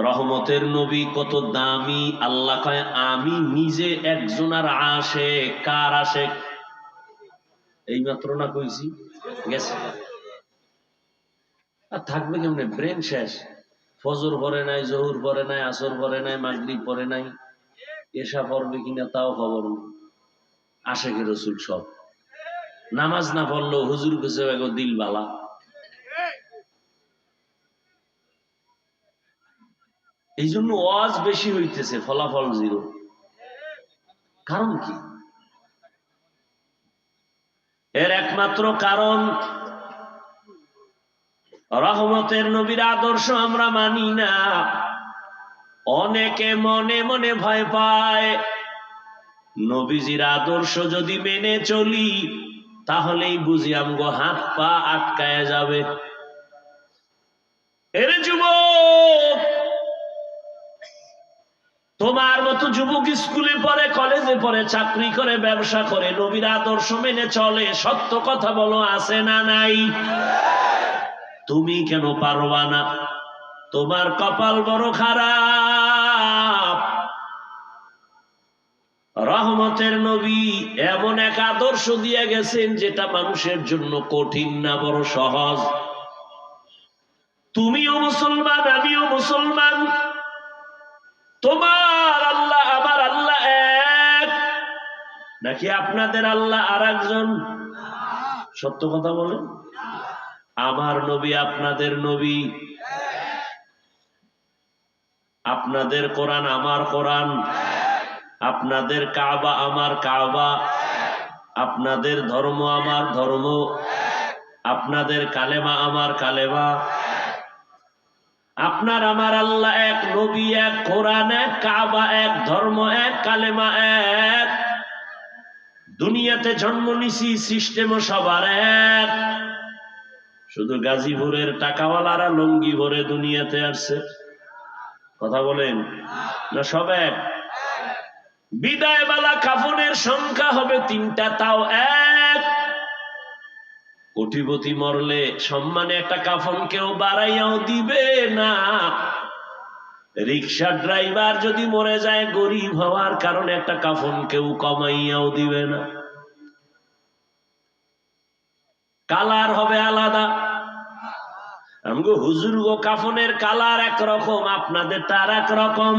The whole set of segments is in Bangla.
রহমতের নবী কত দামি। আল্লাহ কয় আমি নিজে একজনের আশেক। কার আশেক? এই মাত্র না কইছি গেছে। আর থাকবে কেমনে? ব্রেন শেষ। ফজর পড়ে নাই, জহুর পড়ে নাই, আসর পড়ে নাই, মাগরিব পড়ে নাই, এশা পড়বে কিনা তাও খবর নেই। আশেকের রসুল সব। নামাজ না পড়লেও হুজুর কাছে দিল বালা। এই জন্য ওয়াজ বেশি হইতেছে, ফলাফল জিরো। কারণ কি? এর একমাত্র কারণ রহমতের নবীর আদর্শ আমরা মানি না। অনেকে মনে মনে ভয় পায় নবীজির আদর্শ যদি মেনে চলি তাহলেই বুঝি আমগো হাত পা আটকায় যাবে। এর যুবক, তোমার মতো যুবক স্কুলে পড়ে, কলেজে পড়ে, চাকরি করে, ব্যবসা করে, নবীর আদর্শ মেনে চলে, সত্য কথা বলো, আছে না নাই? তুমি কেন পারবা না? তোমার কপাল বড় খারাপ। রহমতের নবী এমন এক আদর্শ দিয়ে গেছেন যেটা মানুষের জন্য কঠিন না, বড় সহজ। তুমিও মুসলমান, আমিও মুসলমান। তোমার আল্লাহ আমার আল্লাহ এক নাকি আপনাদের আল্লাহ আর একজন? সত্য কথা বলেন। আমার নবী আপনাদের নবী, আপনাদের কোরআন আমার কোরআন, আপনাদের কাবা আমার কাবা, আপনাদের ধর্ম আমার ধর্ম, আপনাদের কালেমা আমার কালেমা। আপনার আমার আল্লাহ এক, নবী এক, কোরআন এক, কাবা এক, ধর্ম এক, কালেমা এক। দুনিয়াতে জন্ম নিছি, সিস্টেমও সবার এক। শুধু গাজীপুরের টাকাওয়ালারা লুঙ্গি ভরে দুনিয়াতে আসছে। কথা বলেন না? সব এক। বিদায় বেলা কাফনের সংখ্যা হবে 3টা, তাও এক। কোটিপতি মরলে সম্মানে একটা কাফন কেউ বাড়াইয়াও দিবে না। রিক্সা ড্রাইভার যদি মরে যায় গরিব হওয়ার কারণে একটা কাফন কেউ কমাইয়াও দিবে না। কালার হবে আলাদা। আমগো হুজুর গো কাফনের কালার একরকম, আপনাদের তার একরকম।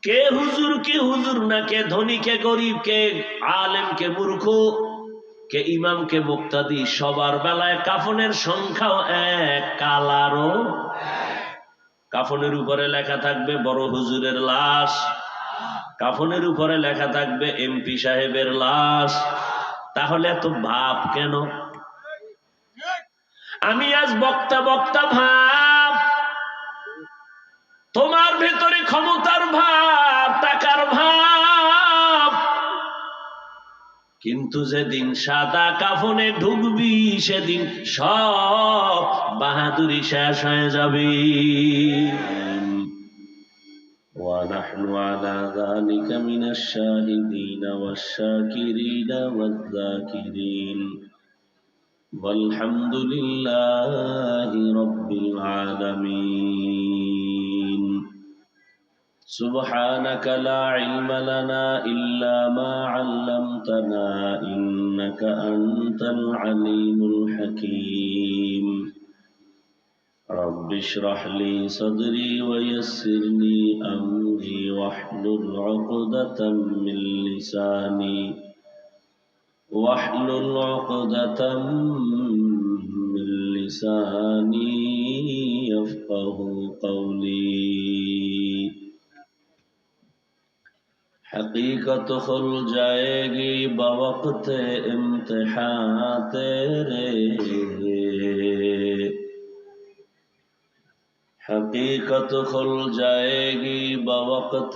কে হুজুর কে হুজুর না, কে ধনী কে গরিব, কে আলেম কে মূর্খ, কে ইমাম কে মুক্তাদি, সবার বেলায় কাফনের সংখ্যাও এক, কালারও। কাফনের উপরে লেখা থাকবে বড় হুজুরের লাশ, কাফনের উপরে লেখা থাকবে এমপি সাহেবের লাশ। তাহলে এত ভাব কেন? আমি আজ বক্তা বক্তা ভাব, তোমার ভেতরে ক্ষমতার ভাব, টাকার ভাব। কিন্তু যেদিন সাদা কাফনে ঢুকবি সেদিন সব বাহাদুরি শেষ হয়ে যাবে। ونحن على ذلك من الشاهدين والشاكرين والذاكرين والحمد لله رب العالمين سبحانك لا علم لنا إلا ما علمتنا إنك أنت العليم الحكيم رب اشرح لي صدري ويسر لي أمري واحلل عقدة من لساني يفقه قولي حقیقت کھل جائے گی بوقت امتحان تیرے حقیقت کھل جائے گی بوقت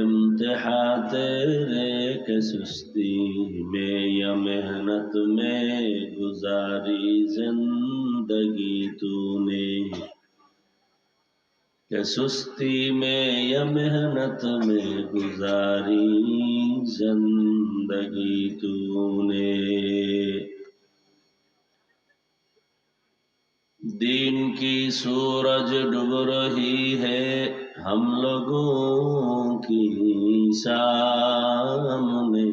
امتحان تیرے کہ سستی میں یا محنت میں گزاری زندگی تو نے کہ سستی میں یا محنت میں گزاری زندگی تو نے दिन की सूरज डूब रही है हम लोगों की सामने,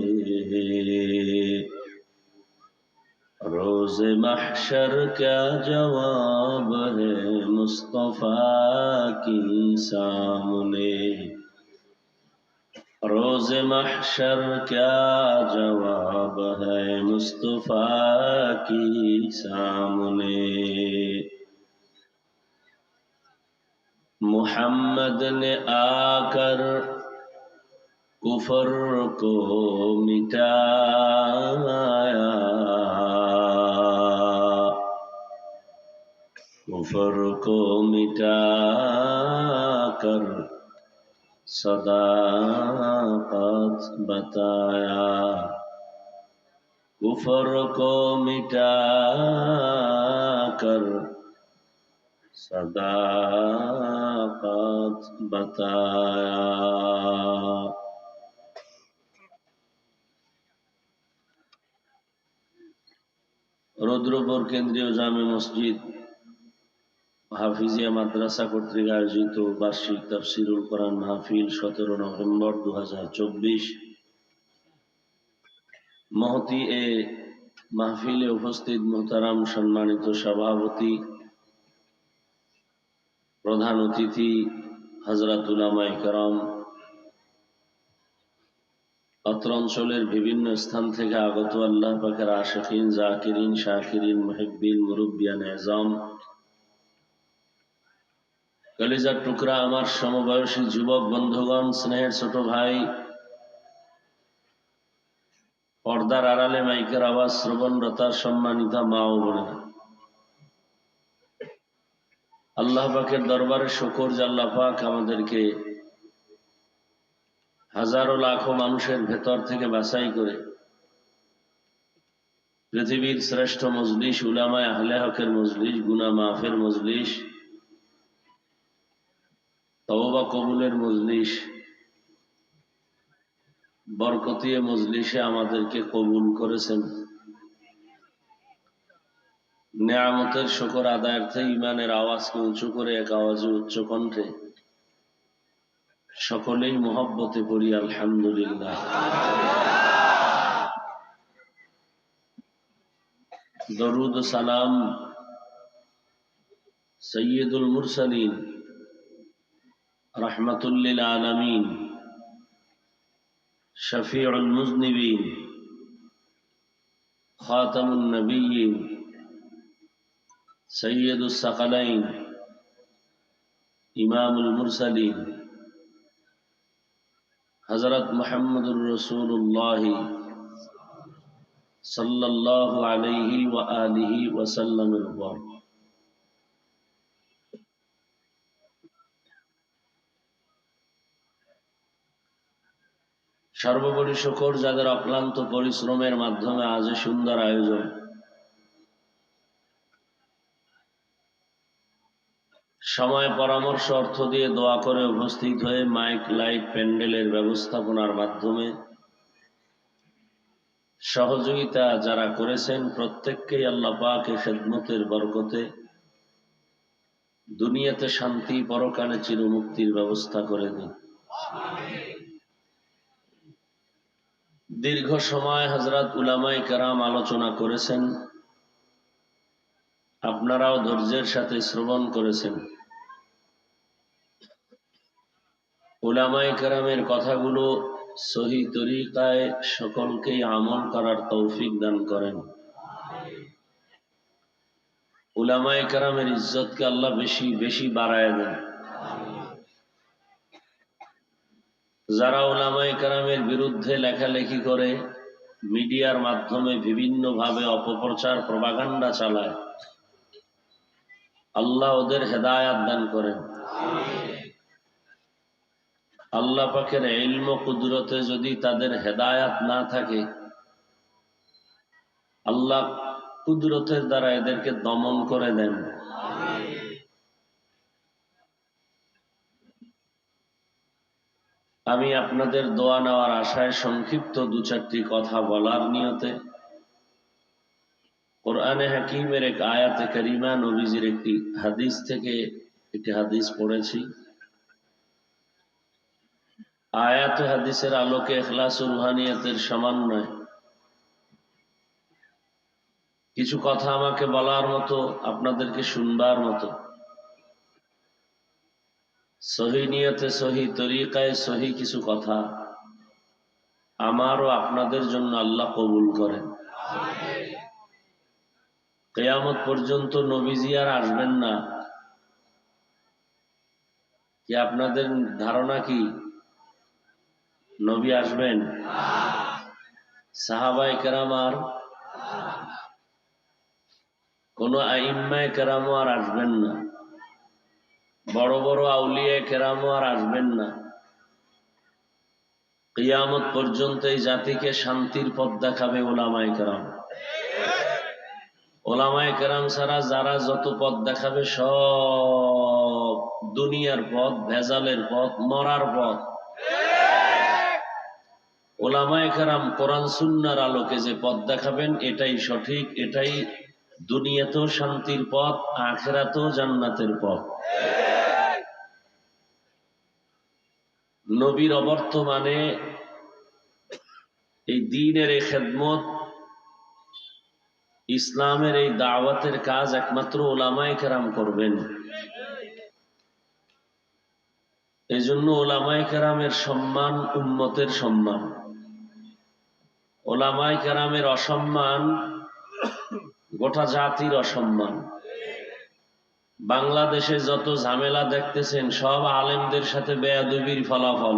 रोज़े महशर क्या जवाब है मुस्तफा की सामने, रोज़े महशर क्या जवाब है मुस्तफा की सामने। मुहम्मद ने आकर कुफर को मिटाया, कुफर को मिटाकर सदाकत बताया, कुफर को मिटाकर सदाकत बताया। রৌদ্রপুর কেন্দ্রীয় জামে মসজিদ হাফিজিয়া মাদ্রাসা কর্তৃক আয়োজিত বার্ষিক তাফসীরুল কোরআন মাহফিল 17 নভেম্বর 2024। মহতি এ মাহফিলে উপস্থিত মোহতারাম সম্মানিত সভাপতি, প্রধান অতিথি হযরত উলামায়ে কেরাম, অত্র অঞ্চলের বিভিন্ন স্থান থেকে আগত আল্লাহ পাকের আশিকিন, জাকিরিন, শাকিরিন, মুহিব্বিন, মুরব্বিয়ান এজাম, কলিজার টুকরা আমার সমবয়সী যুবক বন্ধুগণ, স্নেহের ছোট ভাই, পর্দার আড়ালে মাইকের আওয়াজ শ্রবণরতা সম্মানিতা মা ও বোনেরা, আল্লাহ পাকের দরবারে শুকর যে আল্লাহ পাক আমাদেরকে হাজারো লাখো মানুষের ভেতর থেকে বাছাই করে পৃথিবীর শ্রেষ্ঠ মজলিস, উলামায়ে আহলে হকের মজলিস, গুনাহ মাফের মজলিস, তওবা কবুলের মজলিস, বরকতিয়ে মজলিসে আমাদেরকে কবুল করেছেন। নেয়ামতের শুকর আদায়ার্থে ইমানের আওয়াজকে উঁচু করে এক আওয়াজে উচ্চ কণ্ঠে সকলেই মুহাব্বতে পড়ি আলহামদুলিল্লাহ। দরুদ ও সালাম সৈয়দুল মুরসালিন রাহমাতুল লিল আলামিন শফিউল মুজনিবিন খাতামুন নবিয়্যিন সৈয়দুস সাকালাইন ইমামুল মুরসালিন হযরত মুহাম্মদুর রাসূলুল্লাহ সাল্লাল্লাহু আলাইহি ওয়া আলিহি ওয়া সাল্লামের উপর সর্বোপরি শুকর যাদের অক্লান্ত পরিশ্রমের মাধ্যমে আজ সুন্দর আয়োজন, সময়, পরামর্শ, অর্থ দিয়ে দোয়া করে উপস্থিত হয়ে মাইক, লাইট, প্যান্ডেলের ব্যবস্থাপনার মাধ্যমে সহযোগিতা যারা করেছেন, প্রত্যেককেই আল্লাহ পাক এ খেদমতের বরকতে দুনিয়াতে শান্তি, পরকালে চিরমুক্তির ব্যবস্থা করে দিন। দীর্ঘ সময় হযরত উলামায়ে কেরাম আলোচনা করেছেন, আপনারাও ধৈর্যের সাথে শ্রবণ করেছেন। উলামায়ে কেরামের কথাগুলো সহি তরিকায় সকলকেই আমল করার তৌফিক দান করেন। উলামায়ে কেরামের ইজ্জতকে আল্লাহ বেশি বেশি বাড়ায় দেন। যারা উলামায়ে কেরামের বিরুদ্ধে লেখালেখি করে মিডিয়ার মাধ্যমে বিভিন্ন ভাবে অপপ্রচার, প্রপাগান্ডা চালায়, আল্লাহ ওদের হেদায়াত দান করেন। আল্লাহ পাকের ইলম ও কুদরতে যদি তাদের হেদায়াত না থাকে, আল্লাহ কুদরতের দ্বারা এদেরকে দমন করে দেন। আমি আপনাদের দোয়া নেওয়ার আশায় সংক্ষিপ্ত দু চারটি কথা বলার নিয়তে কোরআনে হাকিমের এক আয়াতে কারিমা নবীজির একটি হাদিস থেকে একটি হাদিস পড়েছি। আয়াত ও হাদিসের আলোকে ইখলাস ও রুহানিয়াতের সমন্বয় কিছু কথা আমাকে বলার মতো, আপনাদেরকে শুনবার মতো, সহি নিয়তে সহি তরিকায় সহি কিছু কথা আমারও আপনাদের জন্য আল্লাহ কবুল করেন। কিয়ামত পর্যন্ত নবীজি আর আসবেন না, কি আপনাদের ধারণা কি নবী আসবেন? সাহাবায়ে কেরাম আর কোন আইম্মায়ে কেরামও আর আসবেন না, বড় বড় আউলিয়ায়ে কেরামও আর আসবেন না। কিয়ামত পর্যন্ত এই জাতিকে শান্তির পথ দেখাবে উলামায়ে কেরাম। উলামায়ে কেরাম ছাড়া যারা যত পথ দেখাবে সব দুনিয়ার পথ, ভেজালের পথ, মরার পথ। উলামায়ে কেরাম কোরআন সুন্নাহর আলোকে যে পথ দেখাবেন এটাই সঠিক, এটাই দুনিয়াতেও শান্তির পথ, আখিরাতেও জান্নাতের পথ। নবীর অবর্তমানে এই দ্বীনের এই খেদমত, ইসলামের এই দাওয়াতের কাজ একমাত্র উলামায়ে কেরাম করবেন। এই জন্য উলামায়ে কেরামের সম্মান উম্মতের সম্মান, উলামায়ে কেরামের অসম্মান গোটা জাতির অসম্মান। বাংলাদেশে যত ঝামেলা দেখতেছেন সব আলেমদের সাথে বেয়াদবির ফলাফল।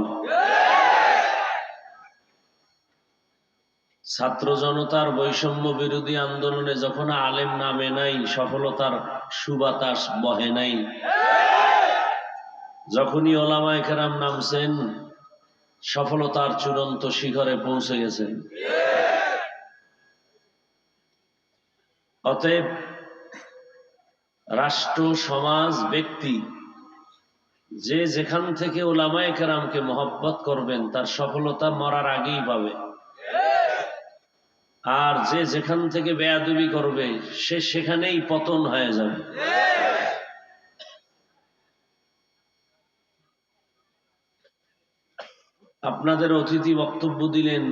ছাত্র জনতার বৈষম্য বিরোধী আন্দোলনে যখন আলেম নামে নাই, সফলতার সুবাতাস বহে নাই। যখনই উলামায়ে কেরাম নামছেন, সফলতার চূড়ান্ত শিখরে পৌঁছে গেছেন। অতএব রাষ্ট্র, সমাজ, ব্যক্তি যে যেখান থেকে উলামায়ে কেরামকে মহব্বত করবেন তার সফলতা মরার আগেই পাবে। আর যে যেখান থেকে বেয়াদবি করবে সে সেখানেই পতন হয়ে যাবে। আপনাদের অতিথি বক্তব্য দিলেন,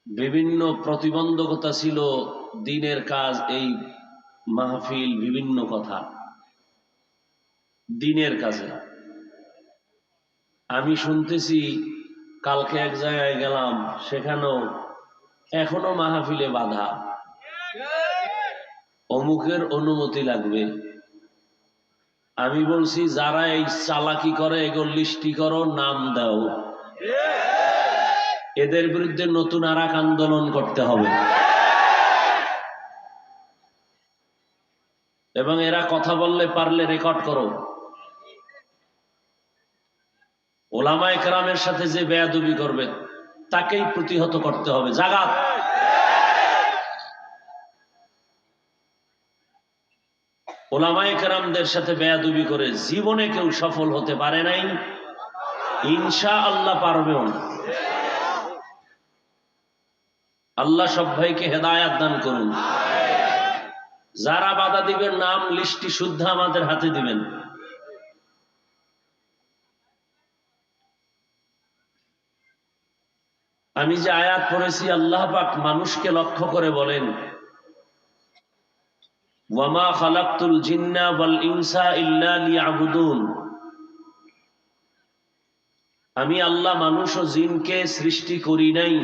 বিভিন্ন প্রতিবন্ধকতা ছিল দ্বীনের কাজ, এই মাহফিল, বিভিন্ন কথা দ্বীনের কাজে। আমি শুনতেছি, কালকে এক জায়গায় গেলাম, সেখানেও এখনো মাহফিলে বাধা, অমুকের অনুমতি লাগবে। আমি বলছি যারা এই চালাকি করে এগুলো লিস্টি করো, নাম দাও, এদের বিরুদ্ধে নতুন আর এক আন্দোলন করতে হবে। এবং এরা কথা বললে পারলে রেকর্ড করো। উলামায়ে কেরামের সাথে যে বেয়াদবি করবে তাকেই প্রতিহত করতে হবে। জাগাত উলামায়ে কেরামদের সাথে বেয়াদবি করে জীবনে কেউ সফল হতে পারে নাই, ইনশাআল্লাহ পারবেও না। আল্লাহ সব ভাইকে হেদায়াত দান করুন। যারা বাধা দিবেন নাম লিস্টি শুদ্ধ আমাদের হাতে দিবেন। আমি যে আয়াত পড়েছি, আল্লাহ পাক মানুষকে লক্ষ্য করে বলেন, ওয়ামা খালাকতুল জিন্না ওয়াল ইনসা ইল্লা লিয়াবুদুন। আমি আল্লাহ মানুষ ও জিনকে সৃষ্টি করি নাই,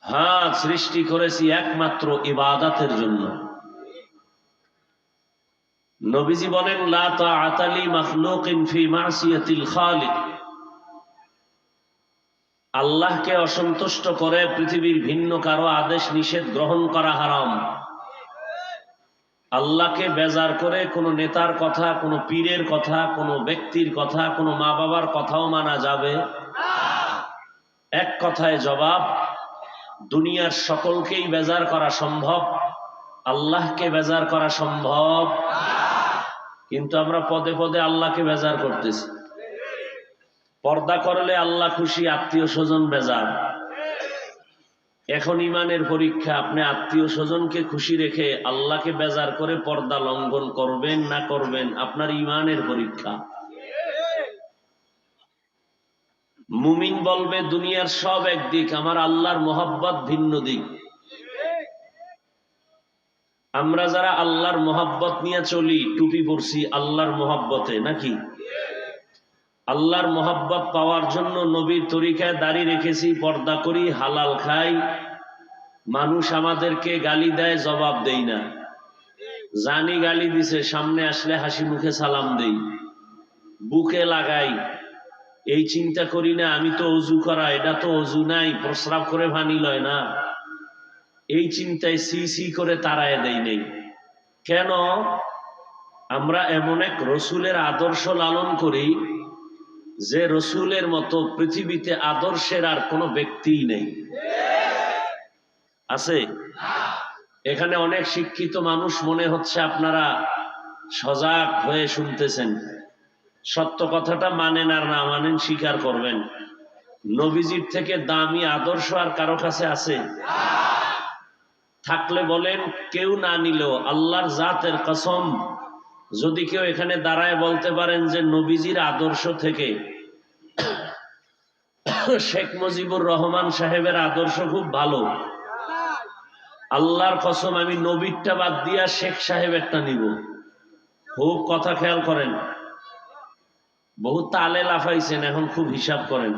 হ্যাঁ সৃষ্টি করেছি একমাত্র ইবাদতের জন্য। নবীজি বলেন, লা তাআতা লি মাখলুকিন ফি মাসিয়াতিল খালিক। আল্লাহকে অসন্তুষ্ট করে পৃথিবীর ভিন্ন কারো আদেশ নিষেধ গ্রহণ করা হারাম। আল্লাহকে বেজার করে কোনো নেতার কথা, কোনো পীরের কথা, কোনো ব্যক্তির কথা, কোনো মা বাবার কথাও মানা যাবে? এক কথায় জবাব, দুনিয়ার সকলকেই বেজার করা সম্ভব, আল্লাহকে বেজার করা সম্ভব? কিন্তু আমরা পদে পদে আল্লাহকে বেজার করতেছি। পর্দা করলে আল্লাহ খুশি, আত্মীয় স্বজন বেজার। এখন ইমানের পরীক্ষা, আপনি আত্মীয় স্বজনকে খুশি রেখে আল্লাহকে বেজার করে পর্দা লঙ্ঘন করবেন না করবেন, আপনার ইমানের পরীক্ষা। মুমিন বলবে দুনিয়ার সব একদিক, আমার আল্লাহর মোহাব্বত ভিন্ন দিক। আমরা যারা আল্লাহর মোহাব্বত নিয়ে চলি, টুপি পরছি আল্লাহর মোহাব্বতে নাকি? আল্লাহর মোহাব্বত পাওয়ার জন্য নবীর তরিকায় দাড়ি রেখেছি, পর্দা করি, হালাল খাই। মানুষ আমাদেরকে গালি দেয়, জবাব দেই না। জানি গালি দিছে, সামনে আসলে হাসি মুখে সালাম দেই, বুকে লাগাই। এই চিন্তা করি না আমি তো অজু করা, এটা তো অজু নাই, প্রস্রাব করে পানি লয় না। এই চিন্তায় সি সি করে তাড়ায় দেই নেই। কেন? আমরা এমন এক রসুলের আদর্শ লালন করি যে রসুলের মতো পৃথিবীতে আদর্শের আর কোনো ব্যক্তিই নেই। আছে? এখানে অনেক শিক্ষিত মানুষ, মনে হচ্ছে আপনারা সজাগ হয়ে শুনতেছেন। সত্য কথাটা মানেন আর না মানেন স্বীকার করবেন। নবীজির থেকে দামি আদর্শ আর কারো কাছে আছে? থাকলে বলেন, কেউ না নিলেও আল্লাহর জাতের কসম, যদি কেউ এখানে দাঁড়ায় বলতে পারেন যে নবীজির আদর্শ থেকে শেখ মুজিবুর রহমান সাহেবের আদর্শ খুব ভালো, আল্লাহর কসম আমি নবীরটা বাদ দিয়া শেখ সাহেবেরটা নিব। খুব কথা খেয়াল করেন, বহু তালে লাফাইছেন, এখন খুব হিসাব করেন।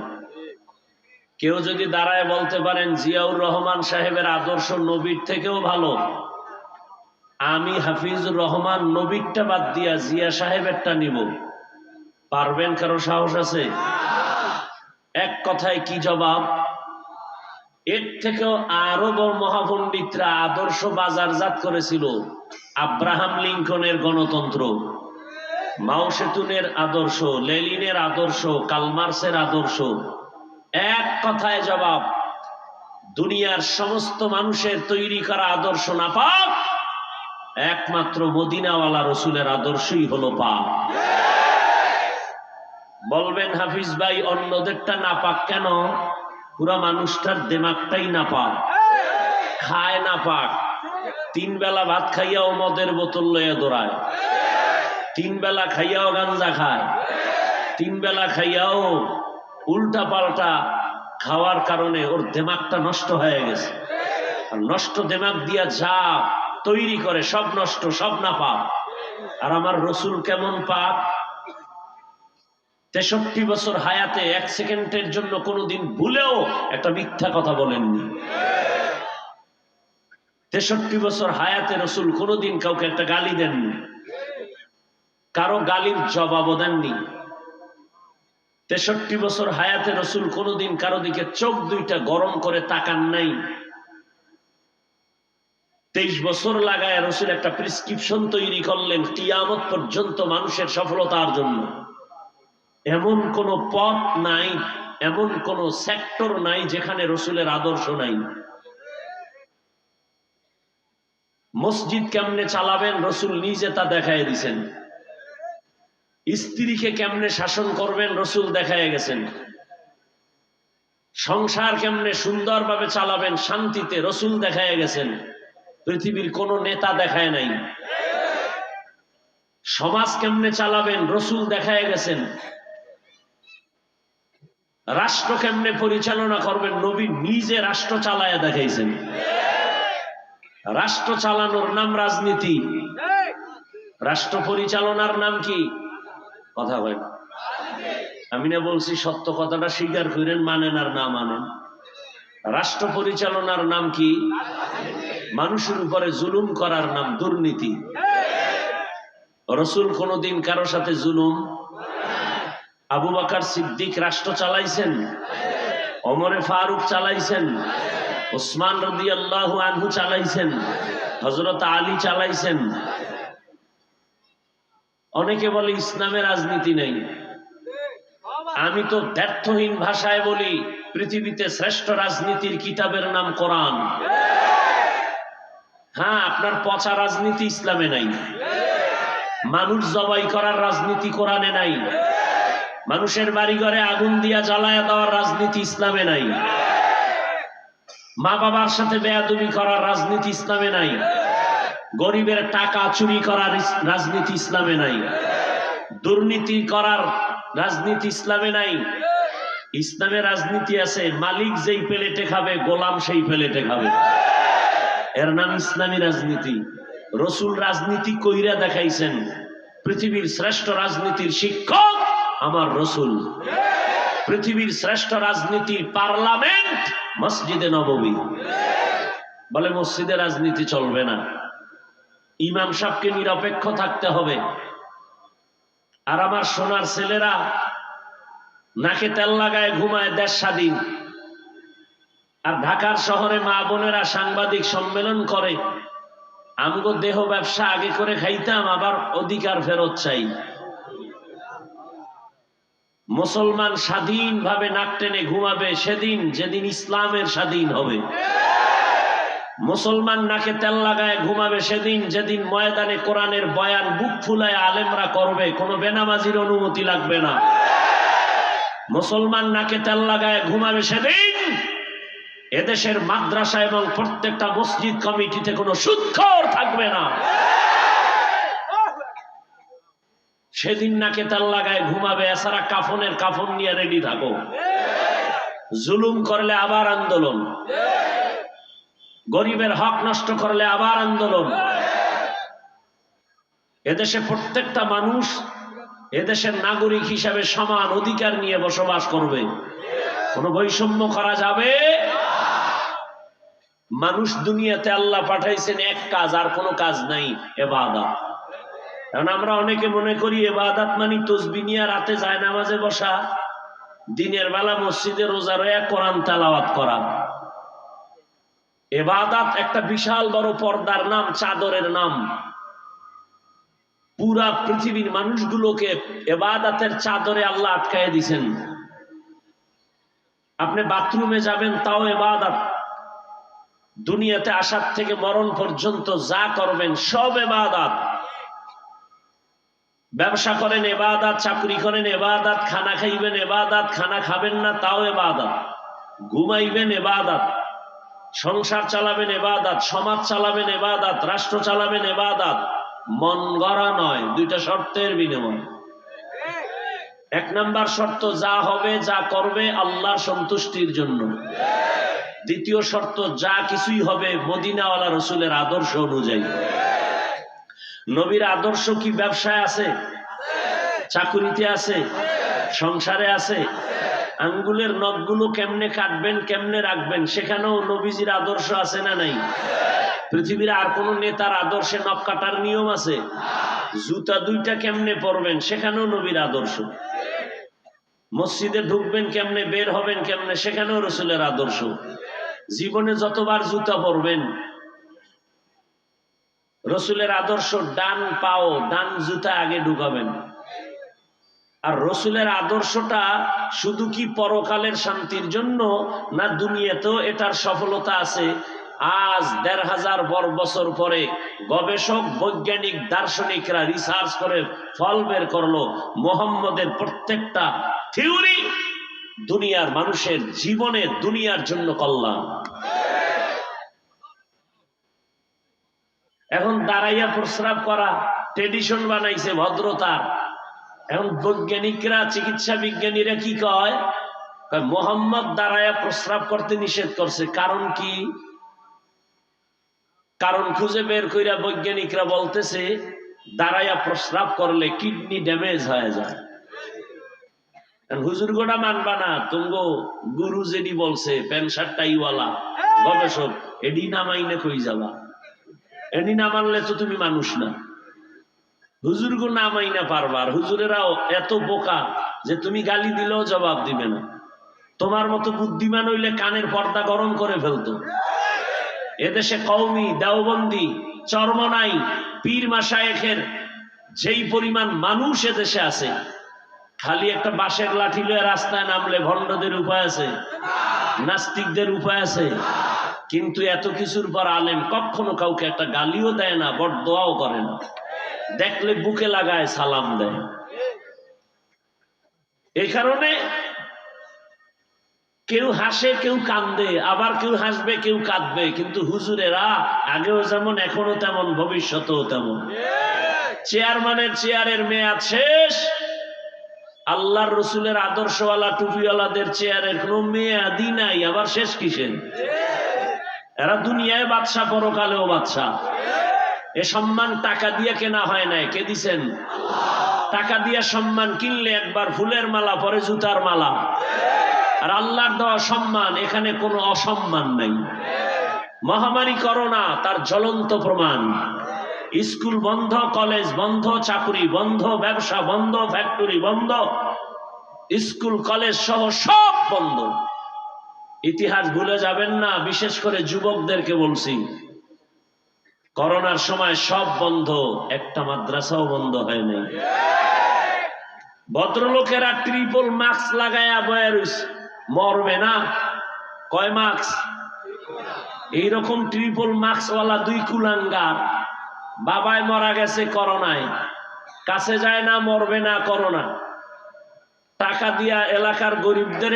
কেউ যদি দাঁড়ায় বলতে পারেন জিয়াউর রহমান সাহেবের আদর্শ নবীর থেকেও ভালো, আমি হাফিজুর রহমান নবীরটা বাদ দিয়া জিয়া সাহেবেরটা নিব, পারবেন? কারো সাহস আছে? এক কথায় কি জবাব? এর থেকেও আরো বড় মহাপণ্ডিতরা আদর্শ বাজারজাত করেছিল। আব্রাহাম লিঙ্কনের গণতন্ত্র, মাও সেতুনের আদর্শ, লেনিনের আদর্শ, কালমার্সের আদর্শ। এক কথায় জবাব, দুনিয়ার সমস্ত মানুষের তৈরি করা আদর্শ না পাক, একমাত্র মদিনাওয়ালা রসুলের আদর্শই হলো পাক। বলবেন হাফিজ ভাই অন্যদেরটা না পাক কেন? পুরা মানুষটার দিমাগটাই না পাক, খায় না পাক। 3 বেলা ভাত খাইয়াও মদের বোতল লইয়া দৌড়ায়, 3 বেলা খাইয়াও গাঞ্জা খায়, 3 বেলা খাইয়াও উল্টা পাল্টা খাওয়ার কারণে ওর দিমাগটা নষ্ট হয়ে গেছে। আর নষ্ট দিমাগ দিয়া যা তৈরি করে সব নষ্ট, সব না পাক। আর আমার রসুল কেমন পাক? 63 বছর হায়াতে 1 সেকেন্ডের জন্য কোনোদিন ভুলেও একটা মিথ্যা কথা বলেননি। 63 বছর হায়াতে রসুল কোনোদিন কাউকে একটা গালি দেননি, কারো গালির জবাবও দেননি। 63 বছর হায়াতে রসুল কোনোদিন কারো দিকে চোখ দুইটা গরম করে তাকান নাই। 23 বছর লাগায় রসুল একটা প্রেসক্রিপশন তৈরি করলেন কিয়ামত পর্যন্ত মানুষের সফলতার জন্য। এমন কোন পথ নাই, এমন কোন সেক্টর নাই যেখানে রসুলের আদর্শ নাই। মসজিদ কেমনে চালাবেন রসুল নিজে তা দেখায় দিয়েছেন। স্ত্রীকে কেমনে শাসন করবেন রসুল দেখায় গেছেন। সংসার কেমনে সুন্দরভাবে চালাবেন শান্তিতে রসুল দেখায় গেছেন, পৃথিবীর কোন নেতা দেখায় নাই। সমাজ কেমনে চালাবেন রসুল দেখায় গেছেন। রাষ্ট্র কেমনে পরিচালনা করবেন নবী নিজে রাষ্ট্র চালায়া দেখাইছেন। রাষ্ট্র চালানোর নাম রাজনীতি, রাষ্ট্র পরিচালনার নাম কি? কথা হয় না। আমি না বলছি সত্য কথাটা স্বীকার করেন, মানেন আর না মানেন। রাষ্ট্র পরিচালনার নাম কি? মানুষের উপরে জুলুম করার নাম দুর্নীতি। রসুল কোনদিন কারো সাথে জুলুম? আবু বকর সিদ্দিক রাষ্ট্র চালাইছেন, ওমরে ফারুক চালাইছেন, ওসমান রাদিয়াল্লাহু আনহু চালাইছেন, হযরত আলী চালাইছেন। অনেকে বলে ইসলামে রাজনীতি নেই। আমি তো ব্যর্থহীন ভাষায় বলি পৃথিবীতে শ্রেষ্ঠ রাজনীতির কিতাবের নাম কোরআন। হ্যাঁ, আপনার পচা রাজনীতি ইসলামে নাই। মানুষ জবাই করার রাজনীতি কোরআনে নাই। মানুষের বাড়ি ঘরে আগুন দিয়া জ্বালায়া দেওয়ার রাজনীতি ইসলামে নাই। মা বাবার সাথে বেয়াদবি করার রাজনীতি ইসলামে নাই। গরিবের টাকা চুরি করার রাজনীতি ইসলামে নাই। দুর্নীতি করার রাজনীতি ইসলামে নাই। ইসলামে রাজনীতি আছে মালিক যেই প্লেটে খাবে গোলাম সেই প্লেটে খাবে, এর নাম ইসলামী রাজনীতি। রসুল রাজনীতি কইরা দেখাইছেন। পৃথিবীর শ্রেষ্ঠ রাজনীতির শিক্ষক আমার রসুল। পৃথিবীর শ্রেষ্ঠ রাজনীতির পার্লামেন্ট মসজিদে নববী। বলে মসজিদে রাজনীতি চলবে না, ইমাম সাহেবকে নিরপেক্ষ থাকতে হবে। আর আমার সোনার ছেলেরা নাকে তেল লাগায় ঘুমায় দেশ স্বাধীন, আর ঢাকার শহরে মা বোনেরা সাংবাদিক সম্মেলন করে আমগো দেহ ব্যবসা আগে করে খাইতাম, আবার অধিকার ফেরত চাই। মুসলমান স্বাধীনভাবে নাক টেনে ঘুমাবে সেদিন যেদিন ইসলামের স্বাধীন হবে। মুসলমান নাকে তেল লাগায় ঘুমাবে সেদিন যেদিন ময়দানে কোরআনের বয়ান বুক ফুলায় আলেমরা করবে, কোনো বেনামাজির অনুমতি লাগবে না। মুসলমান নাকে তেল লাগায় ঘুমাবে সেদিন এদেশের মাদ্রাসা এবং প্রত্যেকটা মসজিদ কমিটিতে কোনো সুদখোর থাকবে না। সেদিন নাকে তেল লাগায় ঘুমাবে। এছাড়া কাফনের কাফন নিয়ে রেডি থাকো। জুলুম করলে আবার আন্দোলন, গরিবের হক নষ্ট করলে আবার আন্দোলন। এদেশে প্রত্যেকটা মানুষ এদেশের নাগরিক হিসাবে সমান অধিকার নিয়ে বসবাস করবে, কোনো বৈষম্য করা যাবে। মানুষ দুনিয়াতে আল্লাহ পাঠাইছেন এক কাজ, আর কোনো কাজ নাই, ইবাদত। কারণ আমরা অনেকে মনে করি ইবাদত মানে তাসবিহ নিয়ে রাতে জায়নামাজে বসা, দিনের বেলা মসজিদে রোজা রয়া কোরআন তেলাওয়াত করা। ইবাদত একটা বিশাল বড় পর্দার নাম, চাদরের নাম। পুরা পৃথিবীর মানুষগুলোকে ইবাদতের চাদরে আল্লাহ আটকায় দিয়েছেন। আপনি বাথরুমে যাবেন তাও ইবাদত, দুনিয়াতে আসার থেকে মরণ পর্যন্ত যা করবেন সব ইবাদত। ব্যবসা করেন ইবাদত, চাকরি করেন ইবাদত, খানা খাইবেন ইবাদত, খানা খাবেন না তাও ইবাদত, ঘুমাইবেন ইবাদত, সংসার চালাবেন ইবাদত, সমাজ চালাবেন ইবাদত, রাষ্ট্র চালাবেন ইবাদত। মন গড়া নয়, দুইটা শর্তের বিনিময়। এক নাম্বার শর্ত, যা হবে যা করবে আল্লাহর সন্তুষ্টির জন্য। দ্বিতীয় শর্ত, যা কিছুই হবে মদিনাওয়ালা রসুলের আদর্শ অনুযায়ী। নবীর আদর্শ কি ব্যবসায় আছে, চাকুরিতে আছে, সংসারে আছে? আঙ্গুলের নখগুলো কেমনে কাটবেন, কেমনে রাখবেন, সেখানেও নবীজির আদর্শ আছে না নাই? পৃথিবীর আর কোন নেতার আদর্শে নখ কাটার নিয়ম আছে? জুতা দুইটা কেমনে পরবেন, সেখানেও নবীর আদর্শ। মসজিদে ঢুকবেন কেমনে, বের হবেন কেমনে, সেখানেও রসুলের আদর্শ। জীবনে যতবার জুতা পরবেন রসুলের আদর্শ, ডান পাও ডান জুতা আগে ঢুকাবেন। আর রসুলের আদর্শটা শুধু কি পরকালের শান্তির জন্য, না দুনিয়াতেও এটার সফলতা আছে? আজ ১৫০০ বছর পরে গবেষক, বৈজ্ঞানিক, দার্শনিকরা রিসার্চ করে ফল বের করলো, মুহাম্মদের প্রত্যেকটা থিওরি দুনিয়ার মানুষের জীবনে দুনিয়ার জন্য কল্যাণ। এখন দাঁড়াইয়া প্রস্রাব করা ট্রেডিশন বানাইছে ভদ্রতার। এখন বৈজ্ঞানিকরা, চিকিৎসা বিজ্ঞানীরা কি কয়, মুহাম্মদ দাঁড়াইয়া প্রস্রাব করতে নিষেধ করছে। কারণ কি? কারণ খুঁজে বের কইরা বৈজ্ঞানিকরা বলতেছে দাঁড়াইয়া প্রস্রাব করলে কিডনি ড্যামেজ হয়ে যায়। হুজুর গোটা মানবা না, তুমগো গুরু যেটি বলছে প্যান্ট শার্ট টাইওয়ালা গবেষক, এডি না মাইনে কই যাবা? এডি না মানলে তো তুমি মানুষ না। হুজুর গো না মাইনা পারবা। আর হুজুরেরাও এত বোকা যে তুমি গালি দিলেও জবাব দিবে না। তোমার মতো বুদ্ধিমান হইলে কানের পর্দা গরম করে ফেলতো। এদেশে কওমি, দেওবন্দি, চরমনাই, পীর মাশায়েখের যেই পরিমাণ মানুষ এদেশে আছে, খালি একটা বাঁশের লাঠি লয়ে রাস্তায় নামলে ভণ্ডদের উপায় আছে, নাস্তিকদের উপায় আছে। কিন্তু এত কিছুর পর আলেম কখনো কাউকে একটা গালিও দেয় না, বড়দোয়াও করে না, দেখলে বুকে লাগায় সালাম দেয়। এই কারণে কেউ হাসে কেউ কান্দে, আবার কেউ হাসবে কেউ কাঁদবে, কিন্তু হুজুরেরা আগেও যেমন এখনো তেমন, ভবিষ্যতেও তেমন। চেয়ারম্যানের চেয়ারের মেয়াদ শেষ, আল্লাহর রসুলের আদর্শওয়ালা টুপিওয়ালাদের চেয়ারের কোনো মেয়াদই নাই, আবার শেষ কিসের? এরা দুনিয়ায় বাদশা, পরকালেও বাদশা। এ সম্মান টাকা দিয়ে কেনা হয় নাই, কে দিছেন? টাকা দিয়ে সম্মান কিনলে একবার ফুলের মালা, পরে জুতার মালা। আর আল্লাহর দেওয়া সম্মান, এখানে কোনো অসম্মান নাই। মহামারী করোনা তার জ্বলন্ত প্রমাণ। স্কুল বন্ধ, কলেজ বন্ধ, চাকরি বন্ধ, ব্যবসা বন্ধ, ফ্যাক্টরি বন্ধ, স্কুল কলেজ সহ সব বন্ধ। ইতিহাস ভুলে যাবেন না, বিশেষ করে যুবকদেরকে বলছি, করোনার সময় সব বন্ধ, একটা মাদ্রাসাও বন্ধ হয় নাই। ভদ্রলোকেরা ট্রিপল মাস্ক লাগায়া বয়া রইছে, মরবে না। কয় মাস্ক? এইরকম ট্রিপল মাস্কওয়ালা দুই কুলাঙ্গার, বাবায় মারা গেছে করোনায়, কাছে যায় না, মরবে না করোনা। টাকা দিয়া এলাকার গরিবদের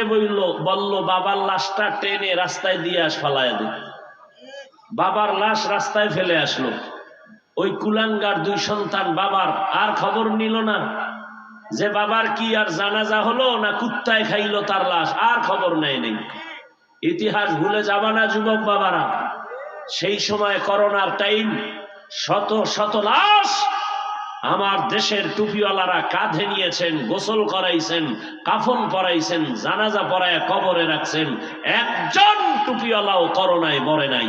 বলল বাবার লাশটা টেনে রাস্তায় দিয়ে ফালায় দে। বাবার লাশ রাস্তায় ফেলে আসলো। ওই কুলাঙ্গার দুই সন্তান বাবার আর খবর নিল না যে বাবার কি আর জানাজা হলো না কুত্তায় খাইলো তার লাশ, আর খবর নেই নেই। ইতিহাস ভুলে যাবা না যুবক বাবারা। সেই সময় করোনার টাইম, শত শত লাশ আমার দেশের টুপিওয়ালারা কাঁধে নিয়েছেন, গোসল করাইছেন, কাফন পরাইছেন, জানাজা পরায় কবরে রাখছেন। একজন টুপিওয়ালাও করোনায় মরে নাই।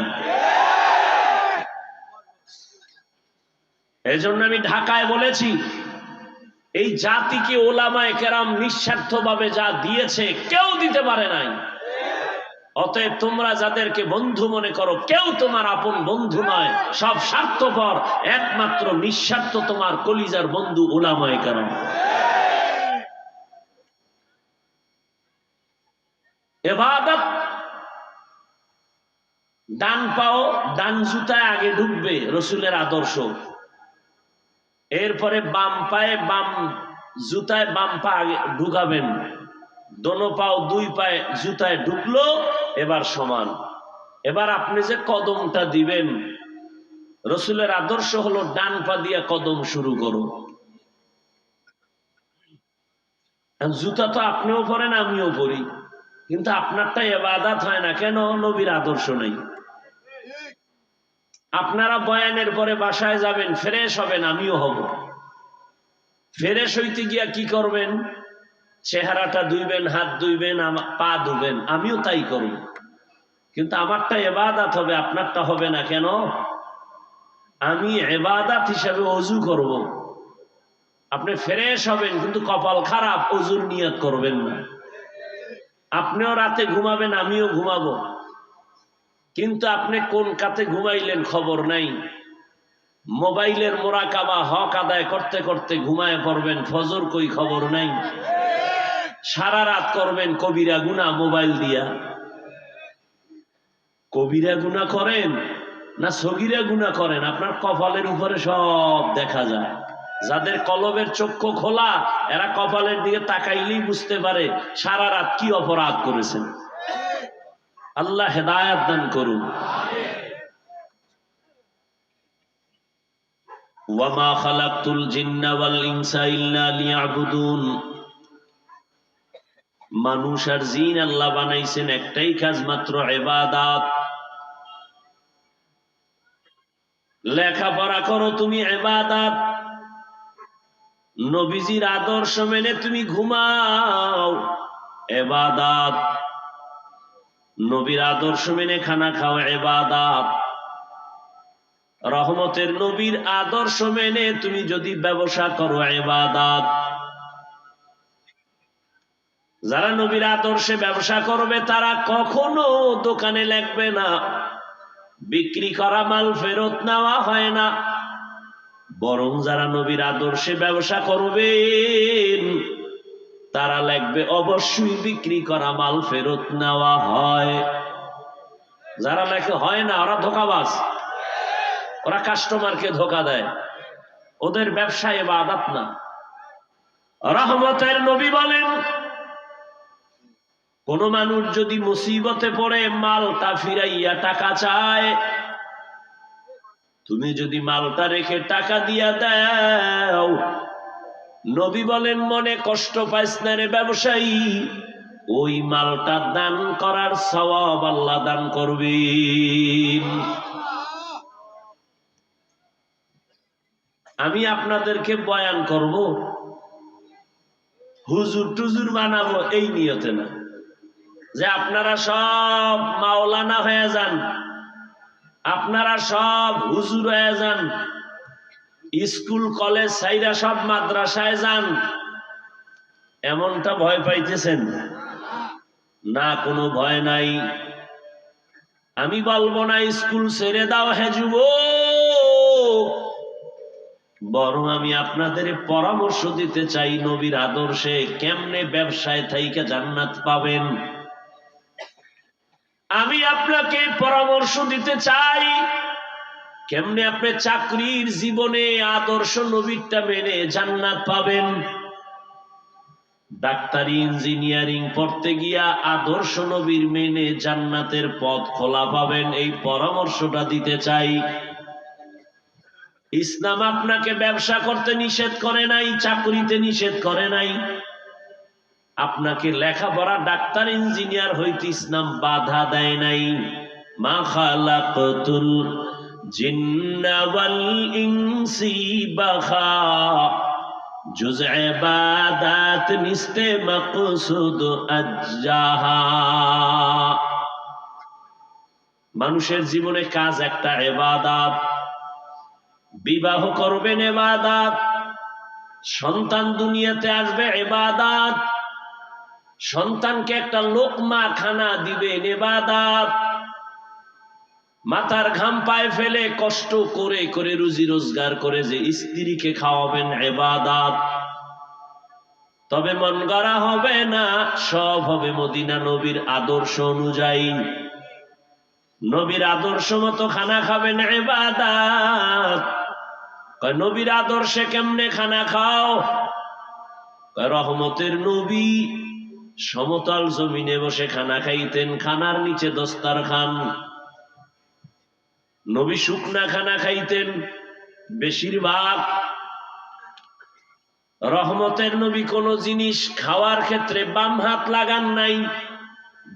এজন্য আমি ঢাকায় বলেছি, এই জাতিকে ওলামায়ে কেরাম নিঃস্বার্থভাবে যা দিয়েছে কেউ দিতে পারে নাই। অতএব তোমরা যাদেরকে বন্ধু মনে করো, কেউ তোমার আপন বন্ধু নয়, সব স্বার্থপর। একমাত্র নিঃস্বার্থ তোমার কলিজার বন্ধু ওলামায়ে কেরাম। ইবাদত, ডান পাও ডান জুতায় আগে ঢুকবে, রসুলের আদর্শ। এরপরে বাম পায়ে বাম জুতায় বাম পা আগে ঢুকাবেন। দোনো পাও দুই পায়ে জুতায় ঢুকলো, এবার সমান। এবার আপনি যে কদমটা দিবেন, রসুলের আদর্শ হলো ডান পা দিয়ে কদম শুরু করো। জুতা তো আপনিও পরেন আমিও পরি, কিন্তু আপনারটা ইবাদত হয় না কেন? নবীর আদর্শ নেই। আপনারা বয়ানের পরে বাসায় যাবেন, ফ্রেশ হবেন, আমিও হব। ফ্রেশ হইতে গিয়া কি করবেন? চেহারাটা ধুইবেন, হাত ধুইবেন, পা ধুবেন, আমিও তাই করব। কিন্তু আমারটা ইবাদত হবে, আপনারটা হবে না কেন? আমি ইবাদত হিসাবে ওযু করব, আপনি ফ্রেশ হবেন, কিন্তু কপাল খারাপ, ওযুর নিয়ত করবেন না। আপনিও রাতে ঘুমাবেন, আমিও ঘুমাবো, কিন্তু আপনি কোন কাতে ঘুমাইলেন খবর নাই। মোবাইলের মোরাকাবা হক আদায় করতে করতে ঘুমায় পড়বেন, ফজর কই খবর নাই। সারা রাত করবেন কবিরা গুনাহ মোবাইল দিয়া। কবিরা গুনাহ করেন না সগীরা গুনাহ করেন, আপনার কপালের উপরে সব দেখা যায়। যাদের কলবের চক্ষু খোলা, এরা কপালের দিকে তাকাইলেই বুঝতে পারে সারা রাত কি অপরাধ করেছেন। আল্লাহ হেদায়েত দান করুন। ওয়ামা খালাকতুল জিন্না ওয়াল ইনসা ইল্লা লিয়াবুদুন। মানুষ আর জিন আল্লাহ বানাইছেন একটাই কাজ, মাত্র ইবাদত। লেখাপড়া করো তুমি, ইবাদত। নবীজির আদর্শ মেনে তুমি ঘুমাও, ইবাদত। নবীর আদর্শ মেনে খানা খাও, ইবাদত। রহমতের নবীর আদর্শ মেনে তুমি যদি ব্যবসা করো, ইবাদত। যারা নবীর আদর্শে ব্যবসা করবে তারা কখনো দোকানে লাগবে না, বিক্রি করা মাল ফেরত নেওয়া হয় না। বরং যারা নবীর আদর্শে ব্যবসা করবেন তারা লাগবে অবশ্যই বিক্রি করা মাল ফেরত নেওয়া হয়। যারা লেখে হয় না, ওরা ধোঁকাবাজ, ওরা কাস্টমারকে ধোঁকা দেয়, ওদের ব্যবসা ইবাদত না। রহমতের নবী বলেন, কোন মানুষ যদি মুসিবতে পড়ে মালটা ফিরাইয়া টাকা চায়, তুমি যদি মালটা রেখে টাকা দিয়া দাও, নবী বলেন মনে কষ্ট পাইস না রে ব্যবসায়ী, ওই মালটা দান করার সওয়াব আল্লাহ দান করবেন। আমি আপনাদেরকে বয়ান করব, হুজুর টুজুর বানাবো এই নিয়তে না, যে আপনারা সব মাওলানা হয়ে যান, আপনারা সব হুজুর হয়ে যান, স্কুল কলেজ সাইরা সব মাদ্রাসায় যান, এমনটা ভয় পাইতেছেন না? কোনো ভয় নাই। আমি বলবো না স্কুল ছেড়ে দাও হে যুবক, বরং আমি আপনাদের পরামর্শ দিতে চাই নবীর আদর্শে কেমনে ব্যবসায় থাইকা জান্নাত পাবেন। আমি আপনাকে পরামর্শ দিতে চাই কেমনে আপনি চাকরির জীবনে আদর্শ নবীরটা মেনে জান্নাত পাবেন। ডাক্তারি ইঞ্জিনিয়ারিং পড়তে গিয়া আদর্শ নবীর মেনে জান্নাতের পথ খোলা পাবেন, এই পরামর্শটা দিতে চাই। ইসলাম আপনাকে ব্যবসা করতে নিষেধ করে নাই, চাকরিতে নিষেধ করে নাই। আপনাকে লেখাপড়া ডাক্তার ইঞ্জিনিয়ার হইতে ইসলাম বাধা দেয় নাই। মা খালাকতুল জিন্না ওয়াল ইনসি বাখা, জুজ ইবাদাত নিস্তে মাকসুদ আজ্জাহা। মানুষের জীবনে কাজ একটা ইবাদত, বিবাহ করবেন ইবাদত, সন্তান দুনিয়াতে আসবে ইবাদত, সন্তানকে একটা লোকমা খানা দিবেন ইবাদত, মাথার ঘাম পায়ে ফেলে কষ্ট করে করে রুজি রোজগার করে যে স্ত্রীকে খাওয়াবেন ইবাদত। তবে মন গড়া হবে না, সব হবে মদিনা নবীর আদর্শ অনুযায়ী। নবীর আদর্শ মতো খানা খাবেন ইবাদত। নবীর আদর্শে কেমনে খানা খাও? রহমতের নবী সমতল জমিনে বসে খানা খাইতেন, খানার নিচে দস্তারখান। নবী শুকনা খানা খাইতেন বেশিরভাগ। রহমতের নবী কোন জিনিস খাওয়ার ক্ষেত্রে বাম হাত লাগান নাই,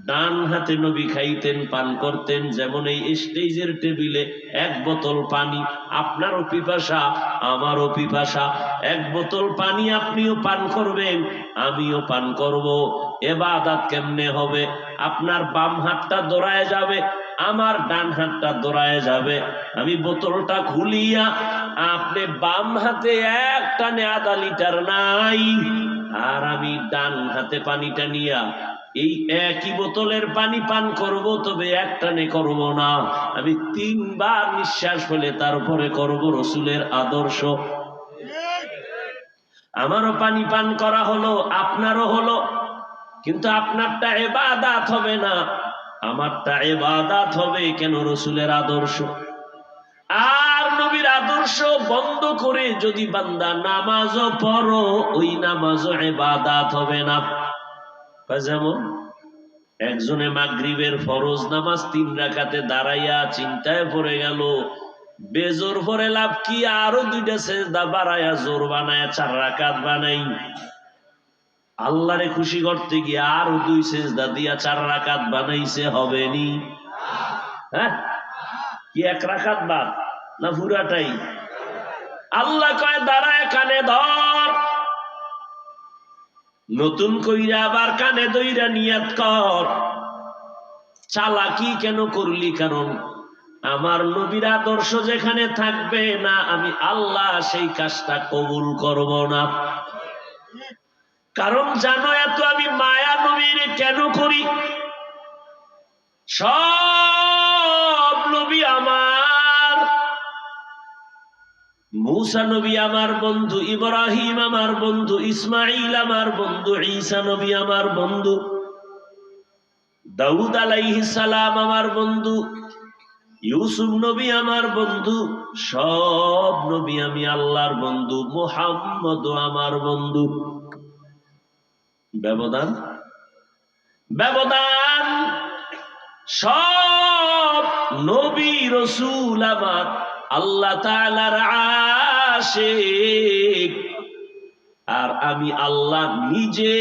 ডান হাতে নবী খাইতেন, পান করতেন। যেমন এই স্টেজের টেবিলে এক বোতল পানি, আপনারও পিপাসা আমারও পিপাসা, এক বোতল পানি আপনিও পান করবেন, আমিও পান করব। ইবাদত কেমনে হবে? আপনার বাম হাতটা দৌড়ায় যাবে, আমার ডান হাতটা দৌড়ায় যাবে। আমি বোতলটা খুলিয়া আপনি বাম হাতে এক টানে আধা লিটার নাই, আর আমি ডান হাতে পানিটা নিয়া এই একই বোতলের পানি পান করব, তবে এক টানে করব না, আমি 3 বার নিঃশ্বাস ফেলে তারপরে করব। রসুলের আদর্শ। আমারও পানি পান করা হলো, আপনারও হলো, কিন্তু আপনারটা ইবাদত হবে না, আমারটা ইবাদত হবে। কেন? রসুলের আদর্শ। আর নবীর আদর্শ বন্ধ করে যদি বান্দা নামাজও পড়ো, ওই নামাজও ইবাদত হবে না। যেমন একজনে মাগরিবের ফরজ নামাজ 3 রাকাতে দাঁড়াইয়া চিন্তায় পড়ে গেল, বেজোর পরে লাভ কি? আরো 2টা সেজদা বাড়ায়া জোর বানায়া 4 রাকাত বানাই। আল্লাহরে খুশি করতে গিয়ে আরো 2 সেজদা দিয়া 4 রাকাত বানাইছে, হবে নি? হ্যাঁ, কি 1 রাকাত বাদ না পুরাটাই? আল্লাহ কয় দাঁড়ায় কানে ধর, নতুন কইরা আবার কানে দইরা নিয়াত কর। চালাকি কেন করলি? কারণ আমার নবীর আদর্শ যেখানে থাকবে না, আমি আল্লাহ সেই কাজটা কবুল করব না। কারণ জানো এত আমি মায়া নবীর কেন করি? সব নবী আমার, মূসা নবী আমার বন্ধু, ইব্রাহিম আমার বন্ধু, ইসমাইল আমার বন্ধু, ঈসা নবী আমার বন্ধু, দাউদ আলাইহিস সালাম আমার বন্ধু, ইউসুফ নবী আমার বন্ধু। সব নবী আমি আল্লাহর বন্ধু, মুহাম্মদ আমার বন্ধু। ব্যবধান ব্যবধান। সব নবী রাসূল আমার আল্লাহ তাআলার আশিক, আর আমি আল্লাহ নিজে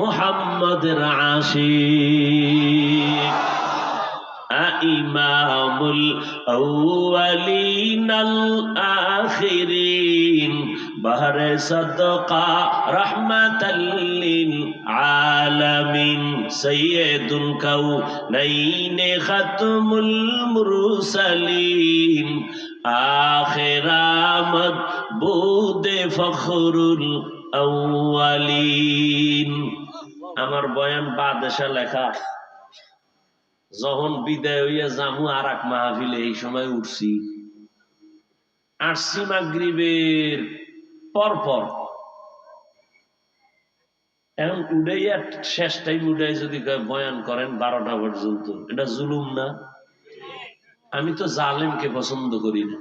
মুহাম্মদের আশিক। ইমামুল আউয়ালিনাল আখিরিন, বাহরে সাদকা রাহমাতাল লিল আলামিন, সাইয়্যিদুল কাউনাইন খাতমুল মুরসালিন, আখিরামত বুদে ফখরুল আউয়ালিন। আমার বয়ান বাদেশে লেখা, যখন বিদায় হইয়া জামু আর এক মাহফিলে এই সময় উঠছি, আসছি মাগরিবের পরপর। এখন উড়াইয়া শেষ টাইম উড়াই যদি বয়ান করেন 12টা পর্যন্ত, এটা জুলুম না? আমি তো জালেমকে পছন্দ করি না।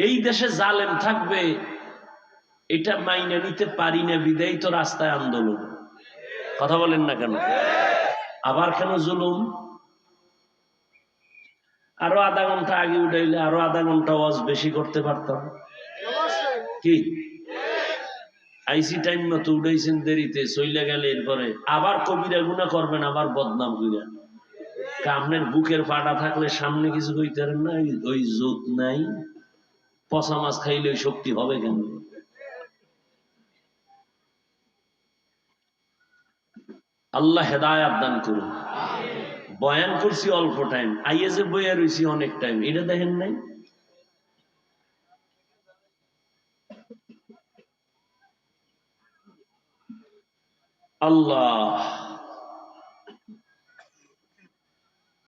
এই দেশে জালেম থাকবে এটা মাইনে নিতে পারি না, বিদায়ী তো রাস্তায় আন্দোলন। কথা বলেন না কেন? আবার কেন জুলুম? আরো আধা ঘন্টা আগে উঠাইলে আরো আধা ঘন্টা ওয়াজ বেশি করতে পারতাম। কি আইসি টাইম মতো উঠাইছেন, দেরিতে চইলে গেলে এরপরে আবার কবিরা গুনাহ করবেন, আবার বদনাম কইরা। আপনার বুকের ফাটা থাকলে সামনে কিছু কইতে পারেন না, ওই জোত নাই। পচা মাছ খাইলে ওই শক্তি হবে কেন? আল্লাহ হেদায়াত দান করুন। বয়ান করছি অল্প টাইম, আইয়ে যে বইয়া রইছি অনেক টাইম, এটা দেখেন নাই? আল্লাহ